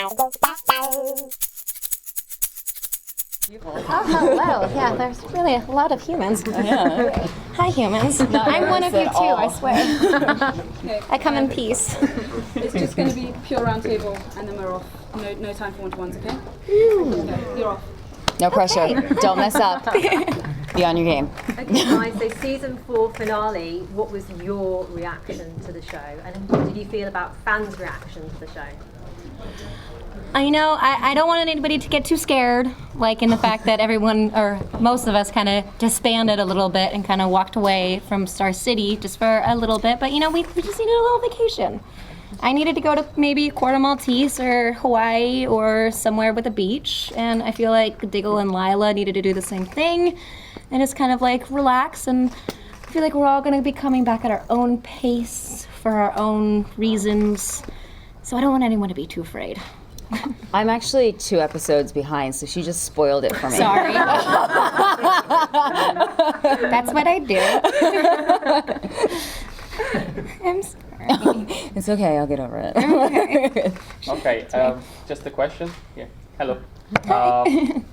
Oh, hello. Yeah, there's really a lot of humans. Yeah. Hi, humans. I'm one of you too, I swear. Okay, I come in peace. it's just going to be pure round table, and then we're off. No time for one-to-ones, okay? Okay, you're off. No pressure. Okay. Don't mess up. Be on your game. Okay, guys, so season 4 finale, what was your reaction to the show? And what did you feel about fans' reaction to the show? I don't want anybody to get too scared, like in the fact that everyone, or most of us, kind of disbanded a little bit and kind of walked away from Star City just for a little bit. But, we just needed a little vacation. I needed to go to maybe Corto Maltese or Hawaii or somewhere with a beach. And I feel like Diggle and Lila needed to do the same thing and just kind of like relax. And I feel like we're all going to be coming back at our own pace for our own reasons. So I don't want anyone to be too afraid. I'm actually 2 episodes behind, so she just spoiled it for me. Sorry. That's what I do. I'm sorry. It's okay, I'll get over it. Okay, just a question. Yeah. Hello.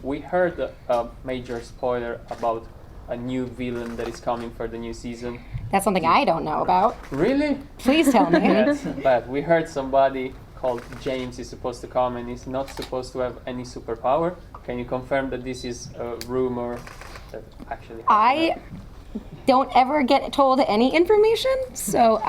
We heard a major spoiler about a new villain that is coming for the new season. That's something I don't know about. Really? Please tell me. Yes, but we heard somebody called James is supposed to come and is not supposed to have any superpower. Can you confirm that this is a rumor that actually happened? I don't ever get told any information, so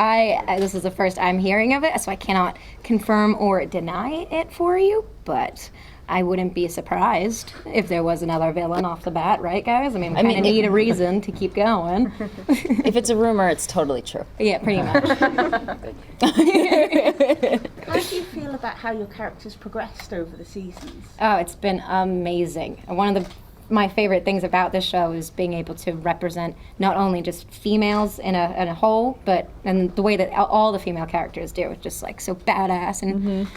this is the first I'm hearing of it, so I cannot confirm or deny it for you, but I wouldn't be surprised if there was another villain off the bat, right, guys? I mean, we kind of need a reason to keep going. If it's a rumor, it's totally true. Yeah, pretty much. How do you feel about how your characters progressed over the seasons? Oh, it's been amazing. One of my favorite things about this show is being able to represent not only just females in a whole, but and the way that all the female characters do. It's just like so badass and.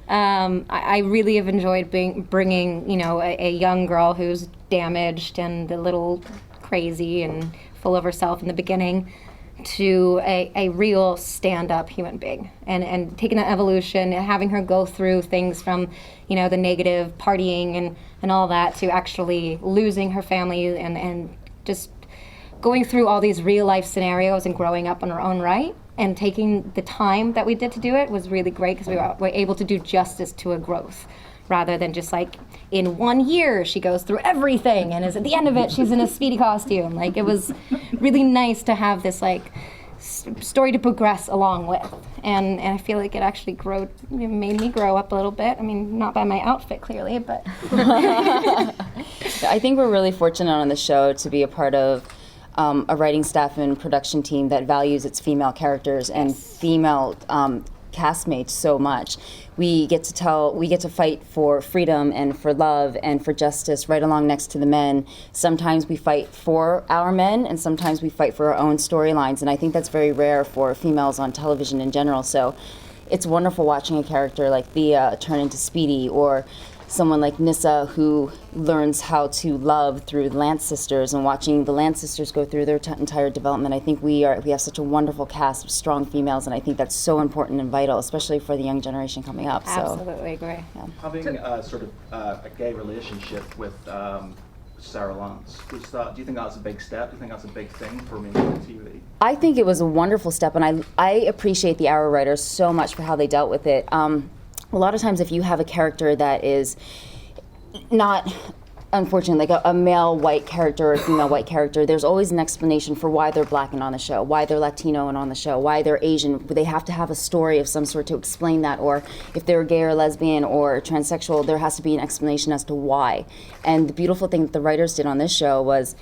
I really have enjoyed bringing, a young girl who's damaged and a little crazy and full of herself in the beginning to a real stand-up human being and taking that evolution and having her go through things from, the negative partying and all that to actually losing her family and just going through all these real-life scenarios and growing up on her own right. And taking the time that we did to do it was really great because we were able to do justice to a growth rather than just like in 1 year she goes through everything and at the end of it she's in a Speedy costume. Like it was really nice to have this like story to progress along with. And I feel like it actually made me grow up a little bit. I mean, not by my outfit clearly, but. I think we're really fortunate on the show to be a part of a writing staff and production team that values its female characters and female castmates so much. We get to fight for freedom and for love and for justice right along next to the men. Sometimes we fight for our men and sometimes we fight for our own storylines, and I think that's very rare for females on television in general. So it's wonderful watching a character like Thea turn into Speedy, or someone like Nissa who learns how to love through the Lance sisters, and watching the Lance sisters go through their entire development. I think we have such a wonderful cast of strong females, and I think that's so important and vital, especially for the young generation coming up. Absolutely agree. Yeah. Having a gay relationship with Sarah Lance, do you think that's a big step? Do you think that's a big thing for reality TV? I think it was a wonderful step, and I appreciate the Arrow writers so much for how they dealt with it. A lot of times if you have a character that is not, unfortunately, like a male white character or a female white character, there's always an explanation for why they're black and on the show, why they're Latino and on the show, why they're Asian. They have to have a story of some sort to explain that, or if they're gay or lesbian or transsexual, there has to be an explanation as to why. And the beautiful thing that the writers did on this show was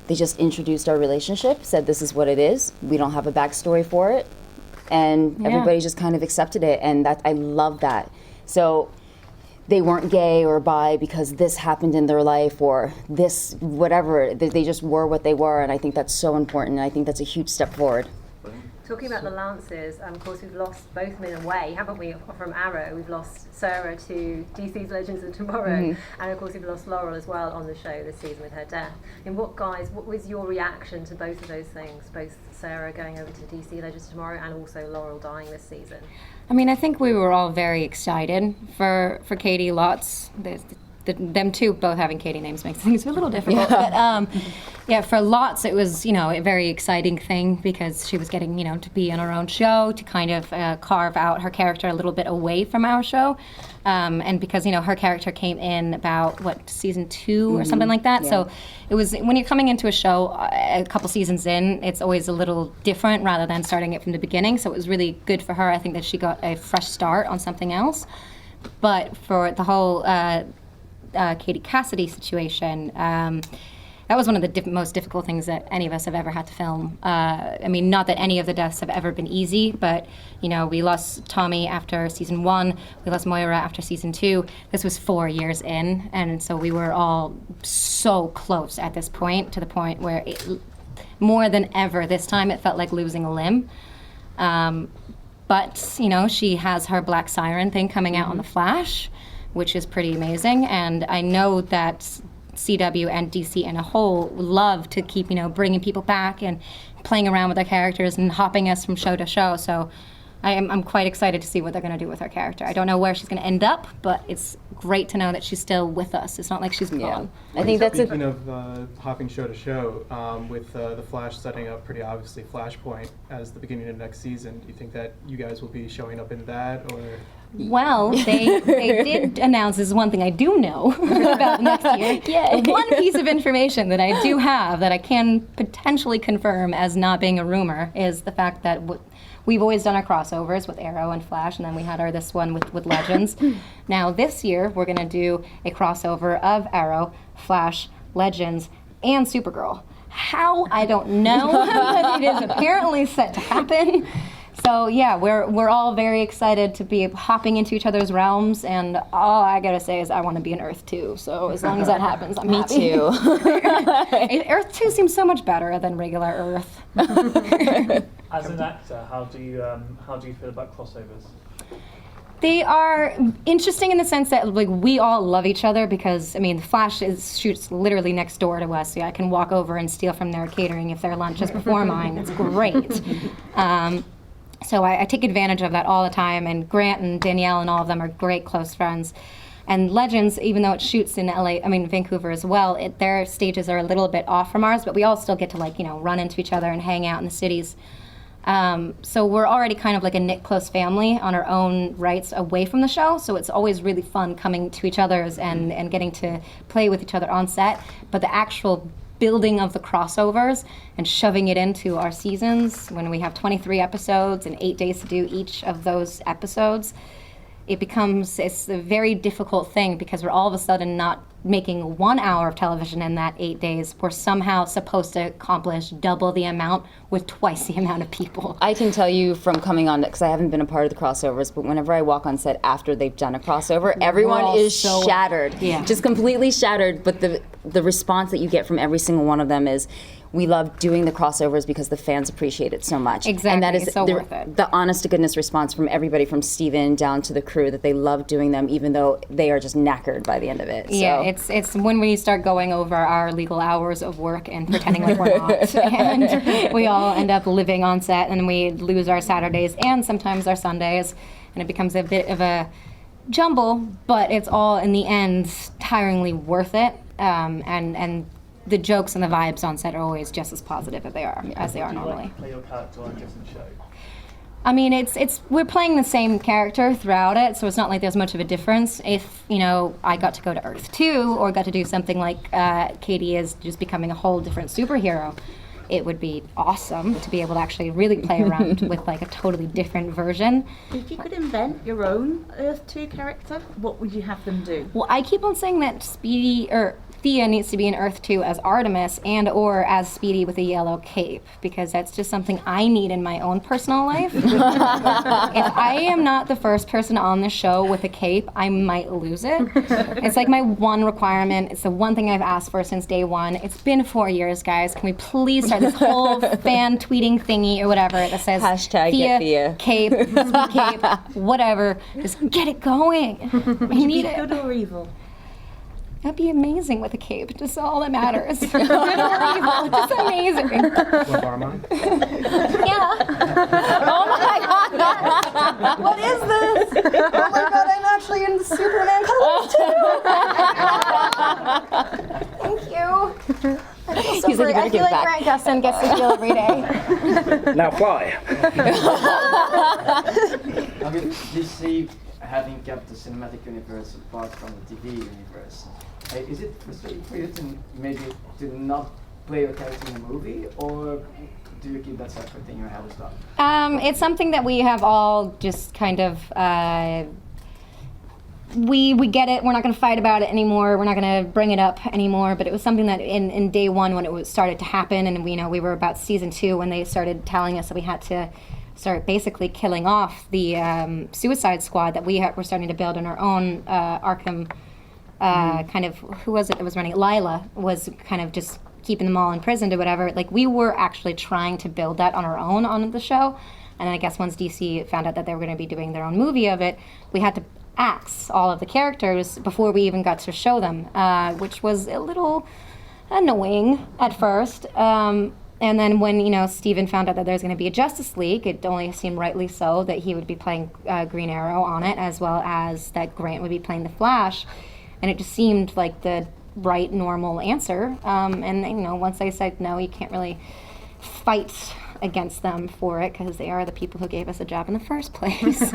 they just introduced our relationship, said this is what it is, we don't have a backstory for it, and everybody just kind of accepted it, and that I love that. So they weren't gay or bi because this happened in their life or this whatever. They just were what they were, and I think that's so important, and I think that's a huge step forward. Talking about the Lancers, of course we've lost both men away, haven't we, from Arrow? We've lost Sarah to DC's Legends of Tomorrow, and of course we've lost Laurel as well on the show this season with her death. And what was your reaction to both of those things, both Sarah going over to DC Legends of Tomorrow and also Laurel dying this season? I mean, I think we were all very excited for Katie Lots. Them two both having Katie names makes things a little difficult. But yeah, for Lots, it was, a very exciting thing because she was getting, to be on her own show, to kind of carve out her character a little bit away from our show. And because, her character came in about, season 2 or something like that. Yeah. So it was, when you're coming into a show a couple seasons in, it's always a little different rather than starting it from the beginning. So it was really good for her. I think that she got a fresh start on something else. But for the whole Katie Cassidy situation, that was one of the most difficult things that any of us have ever had to film. I mean, not that any of the deaths have ever been easy, but, we lost Tommy after season 1, we lost Moira after season 2. This was 4 years in, and so we were all so close at this point, to the point where more than ever this time it felt like losing a limb. But, she has her Black Siren thing coming out on The Flash, which is pretty amazing, and I know that CW and DC in a whole love to keep, bringing people back and playing around with their characters and hopping us from show to show. So I'm quite excited to see what they're going to do with her character. I don't know where she's going to end up, but it's great to know that she's still with us. It's not like she's gone. I think that's Speaking of hopping show to show, with the Flash setting up pretty obviously Flashpoint as the beginning of next season, do you think that you guys will be showing up in that, or? Well, they did announce, this is one thing I do know about next year. Yay. One piece of information that I do have that I can potentially confirm as not being a rumor is the fact that we've always done our crossovers with Arrow and Flash, and then we had this one with Legends. Now this year we're going to do a crossover of Arrow, Flash, Legends, and Supergirl. How? I don't know, but it is apparently set to happen. So yeah, we're all very excited to be hopping into each other's realms, and all I gotta say is I want to be in Earth 2. So as long as that happens, I'm happy. Me too. Earth 2 seems so much better than regular Earth. As an actor, how do you feel about crossovers? They are interesting in the sense that we all love each other because Flash shoots literally next door to us. So I can walk over and steal from their catering if their lunch is before mine. It's great. So I take advantage of that all the time, and Grant and Danielle and all of them are great close friends. And Legends, even though it shoots in Vancouver as well, their stages are a little bit off from ours, but we all still get to run into each other and hang out in the cities. So we're already kind of like a knit close family on our own rights away from the show, so it's always really fun coming to each other's and getting to play with each other on set. But the actual building of the crossovers and shoving it into our seasons when we have 23 episodes and 8 days to do each of those episodes, it's a very difficult thing because we're all of a sudden not making 1 hour of television in that 8 days. We're somehow supposed to accomplish double the amount with twice the amount of people. I can tell you from coming on, because I haven't been a part of the crossovers, but whenever I walk on set after they've done a crossover, everyone is shattered. Yeah. Just completely shattered, but the response that you get from every single one of them is, we love doing the crossovers because the fans appreciate it so much. Exactly, and that is it's so worth it. The honest to goodness response from everybody, from Steven down to the crew, that they love doing them even though they are just knackered by the end of it. Yeah, it's when we start going over our legal hours of work and pretending like we're not. And we all end up living on set, and we lose our Saturdays and sometimes our Sundays, and it becomes a bit of a jumble, but it's all in the end tiringly worth it. And the jokes and the vibes on set are always just as positive as they are normally. Like play your character on a different show? We're playing the same character throughout it, so it's not like there's much of a difference. If, I got to go to Earth 2 or got to do something like Katie is just becoming a whole different superhero, it would be awesome to be able to actually really play around with a totally different version. If you could invent your own Earth 2 character, what would you have them do? Well, I keep on saying that Thea needs to be in Earth 2 as Artemis and or as Speedy with a yellow cape, because that's just something I need in my own personal life. If I am not the first person on the show with a cape, I might lose it. It's like my one requirement. It's the one thing I've asked for since day one. It's been 4 years, guys. Can we please start this whole fan tweeting thingy or whatever that says Hashtag Thea, get Thea. cape, Speedy cape, whatever. Just get it going. I need it. Good or evil? That'd be amazing with a cape. Just all that matters. Good or evil. Just amazing. What, Barmon? Yeah. Oh my God! What is this? Oh my god, I'm actually in Superman colors too! Thank you. He's like, you better I give feel it like back. Grant Gustin gets to feel every day. Now fly. I mean, DC having kept the cinematic universe apart from the TV universe. Is it frustrating for you to maybe to not play your character in a movie, or do you keep that separate in your head as well? It's something that we have all just kind of we get it. We're not going to fight about it anymore. We're not going to bring it up anymore. But it was something that in day one when it was started to happen, and we were about season 2 when they started telling us that we had to start basically killing off the Suicide Squad that were starting to build in our own Arkham. Kind of, who was it that was running it? Lila was kind of just keeping them all imprisoned or whatever. Like, we were actually trying to build that on our own on the show. And then I guess once DC found out that they were going to be doing their own movie of it, we had to axe all of the characters before we even got to show them, which was a little annoying at first. And then when, Steven found out that there's going to be a Justice League, it only seemed rightly so that he would be playing Green Arrow on it, as well as that Grant would be playing the Flash. And it just seemed like the right, normal answer. And once they said no, you can't really fight against them for it because they are the people who gave us a job in the first place.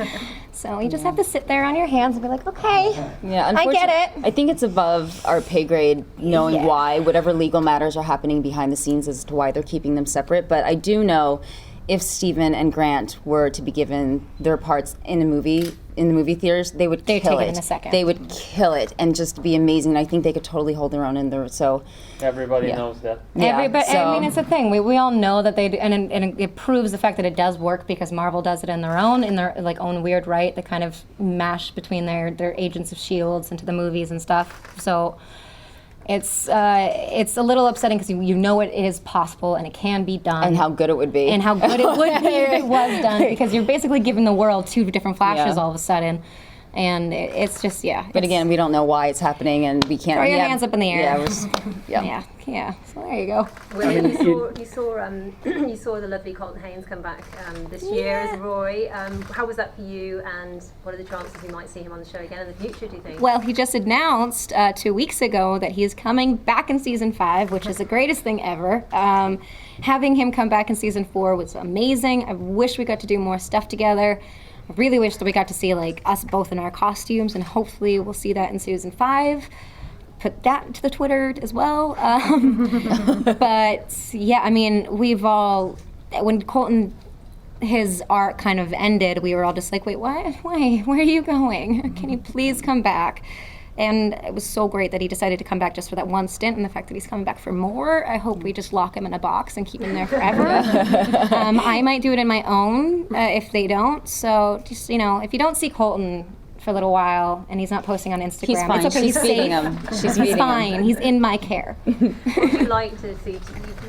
So you just have to sit there on your hands and be like, okay, Yeah, I get it. I think it's above our pay grade knowing Yeah. why, whatever legal matters are happening behind the scenes as to why they're keeping them separate. But I do know if Steven and Grant were to be given their parts in the movie theaters, they would They'd kill take it. it in a second. They would kill it and just be amazing. I think they could totally hold their own in there. So Everybody Yeah. knows that. yeah, Everybody, so, I mean, it's a thing. We all know that they do, and it proves the fact that it does work because Marvel does it in their own weird right. They kind of mash between their Agents of Shields into the movies and stuff. So it's a little upsetting because you know it is possible and it can be done. and how good it would be. And how good it would be if it was done, because you're basically giving the world 2 different Flashes Yeah. all of a sudden. And it's just, yeah. But again, we don't know why it's happening, and we can't. Throw your yeah, hands up in the air. Yeah, Yeah. So there you go. Well, you saw the lovely Colton Haynes come back this year as Roy. How was that for you, and what are the chances we might see him on the show again in the future, do you think? Well, he just announced 2 weeks ago that he is coming back in season 5, which is the greatest thing ever. Having him come back in season 4 was amazing. I wish we got to do more stuff together. I really wish that we got to see us both in our costumes, and hopefully we'll see that in season 5. Put that to the Twitter as well. But yeah, I mean, when Colton, his arc kind of ended, we were all just like, wait, why? Where are you going? Can you please come back? And it was so great that he decided to come back just for that one stint, and the fact that he's coming back for more, I hope we just lock him in a box and keep him there forever. I might do it in my own if they don't. So just, if you don't see Colton for a little while and he's not posting on Instagram, He's fine. it's okay. She's He's feeding safe. him. She's He's feeding fine. him. He's in my care. What would you like to see?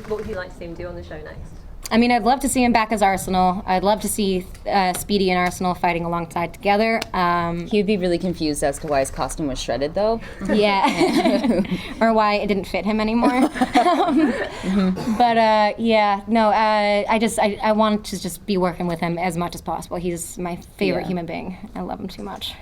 What would you like to see him do on the show next? I mean, I'd love to see him back as Arsenal. I'd love to see Speedy and Arsenal fighting alongside together. He would be really confused as to why his costume was shredded, though. Yeah, or why it didn't fit him anymore. But yeah, no, I want to just be working with him as much as possible. He's my favorite Yeah. human being. I love him too much.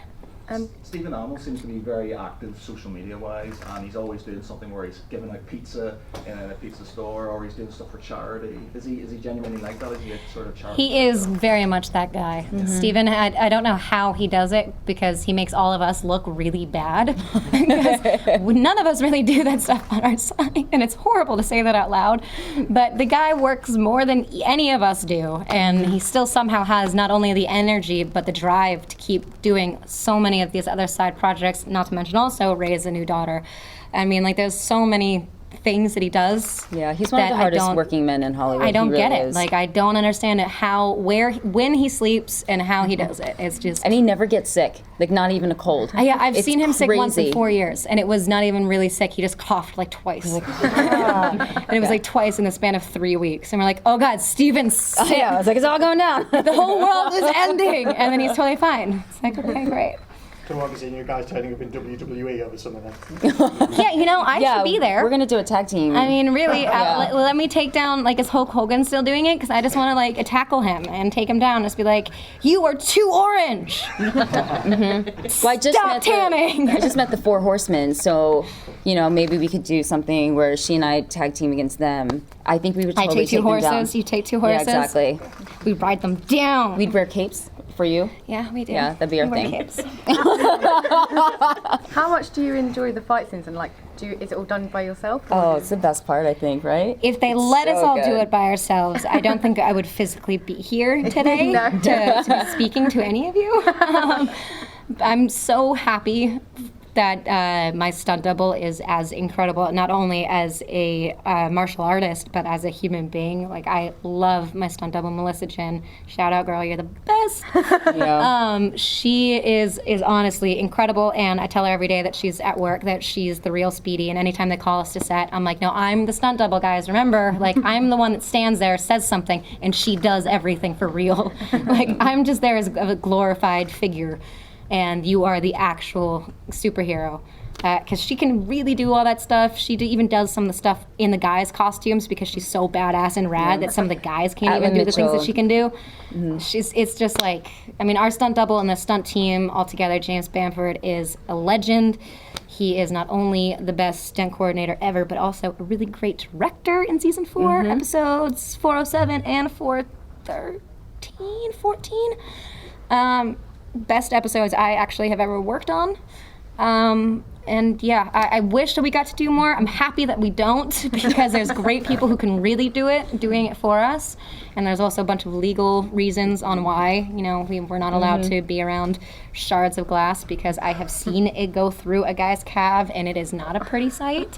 Stephen Amell seems to be very active social media wise, and he's always doing something where he's giving out pizza in a pizza store, or he's doing stuff for charity. Is he genuinely like that? Is he a sort of charity? He is very much that guy. Stephen, I don't know how he does it, because he makes all of us look really bad. Because none of us really do that stuff on our side, and it's horrible to say that out loud. But the guy works more than any of us do, and he still somehow has not only the energy but the drive to keep doing so many of these other side projects, not to mention also raise a new daughter. I mean, there's so many things that he does. Yeah, he's one of the hardest working men in Hollywood. I don't He really get it. is. I don't understand it, when he sleeps and how he does it. It's just. And he never gets sick, not even a cold. Yeah, I've It's seen him sick once in crazy. 4 years, and it was not even really sick. He just coughed twice. And it was twice in the span of 3 weeks. And we're like, oh God, Steven's sick. Yeah, I was like, it's all going down. The whole world is ending. And then he's totally fine. It's like, okay, great. So what was in you guys turning up in WWE over some of them? Yeah, you know, I should be there. We're gonna do a tag team. I mean, really, let me take down, like, is Hulk Hogan still doing it? Because I just want to, like, tackle him and take him down. Just be like, you are too orange. Well, I just Stop tanning. I just met the Four Horsemen, so you know maybe we could do something where she and I tag team against them. I think we would totally I take two them down. horses. You take two horses. Yeah, exactly. We ride them down. We'd wear capes for you. Yeah, we do. Yeah, that'd be our We wear thing. capes. How much do you enjoy the fight scenes, and like, is it all done by yourself? Oh, it's the best part, I think, right? If they let us all do it by ourselves, I don't think I would physically be here today to be speaking to any of you. I'm so happy that my stunt double is as incredible, not only as a martial artist, but as a human being. Like, I love my stunt double, Melissa Chin. Shout out, girl, you're the best. She is honestly incredible, and I tell her every day that she's at work that she's the real Speedy, and anytime they call us to set, I'm like, no, I'm the stunt double, guys, remember? Like, I'm the one that stands there, says something, and she does everything for real. Like, I'm just there as a glorified figure, and you are the actual superhero. Because she can really do all that stuff. She even does some of the stuff in the guys' costumes because she's so badass and rad that some of the guys can't even do the things that she can do. It's just like, I mean, our stunt double and the stunt team altogether, James Bamford is a legend. He is not only the best stunt coordinator ever, but also a really great director in season 4, episodes 407 and 413, 14. Best episodes I actually have ever worked on. And yeah, I wish that we got to do more. I'm happy that we don't, because there's great people who can really doing it for us. And there's also a bunch of legal reasons on why, you know, we're not allowed to be around shards of glass, because I have seen it go through a guy's calf, and it is not a pretty sight.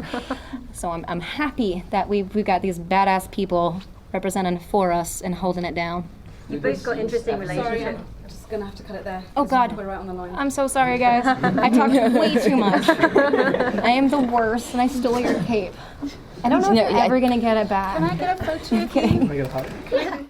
So I'm happy that we've got these badass people representing for us and holding it down. You've both got interesting relationships. I'm just gonna have to cut it there. Oh God, we're right on the line. I'm so sorry, guys. I talked way too much. I am the worst, and I stole your cape. I don't know if you're ever gonna get it back. Can I get a photo? I'm kidding. Can I get a hug?